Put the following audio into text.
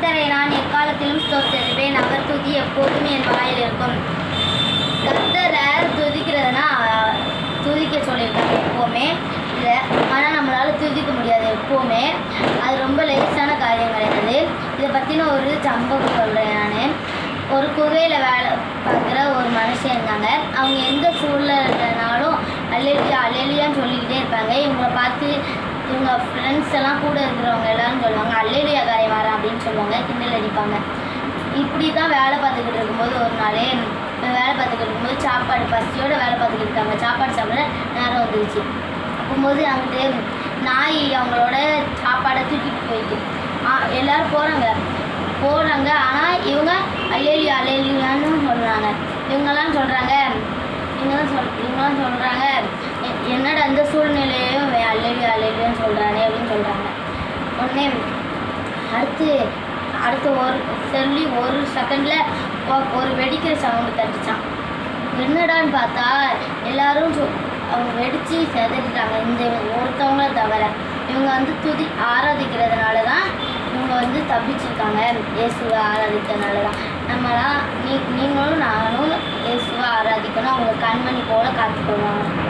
கர்த்தரை நான் எக்காலத்திலும் ஸ்தோத்திரிப்பேன். அவர் துதி எப்போதுமே என் வாயில் இருக்கும். கர்த்தரை துதிக்கிறதுனா துதிக்க சொல்லியிருக்காங்க எப்போவுமே இல்லை. ஆனால் நம்மளால் துதிக்க முடியாது எப்போவுமே. அது ரொம்ப லேசான காரியம் கிடையாது. இதை பற்றின ஒரு சம்பவம் சொல்கிறேன். நான் ஒரு குகையில் வேலை பார்க்குற ஒரு மனுஷன் இருந்தாங்க. அவங்க எந்த சூழ்நிலைனாலும் அல்லேலியா அல்லேலியான்னு சொல்லிக்கிட்டே இருப்பாங்க. இவங்களை பார்த்து இவங்க ஃப்ரெண்ட்ஸ் எல்லாம் கூட இருக்கிறவங்க எல்லாரும் சொல்லுவாங்க, அல்லேலியா காரியம் வரேன் அப்படின்னு சொல்லுவாங்க, கிண்டல் அடிப்பாங்க. இப்படி தான் வேலை பார்த்துக்கிட்டு இருக்கும்போது ஒரு நாளே வேலை பார்த்துக்கிட்டு இருக்கும்போது சாப்பாடு பசியோடு வேலை பார்த்துக்கிட்டு இருக்காங்க. சாப்பாடு சாப்பிட நேரம் வந்துருச்சு. அப்போது அங்கிட்டு நாய் அவங்களோட சாப்பாடை தூக்கிட்டு போயிட்டு எல்லோரும் போகிறாங்க. ஆனால் இவங்க அல்லேலியா அல்லேலியான்னு சொல்கிறாங்க. இவங்கெல்லாம் சொல்கிறாங்க என்னடா அந்த சூழ்நிலையும் அல்லேலியா அல்லேலியான்னு சொல்கிறானே அப்படின்னு சொல்கிறாங்க. உடனே அடுத்து ஒரு செகண்டில் ஒரு வெடிக்கிற சவுண்டு தட்டுச்சான். என்னடான்னு பார்த்தா எல்லாரும் அவங்க வெடித்து செதறிட்டாங்க. இந்த ஒருத்தவங்கள தவிர இவங்க ஆராதிக்கிறதுனால தான் இவங்க தப்பிச்சிருக்காங்க. இயேசுவை ஆராதிக்கிறதுனால தான். நீங்களும் நானும் இயேசுவை ஆராதிக்கணும். அவங்க கண்மணி போல் காத்துக்கொள்வாங்க.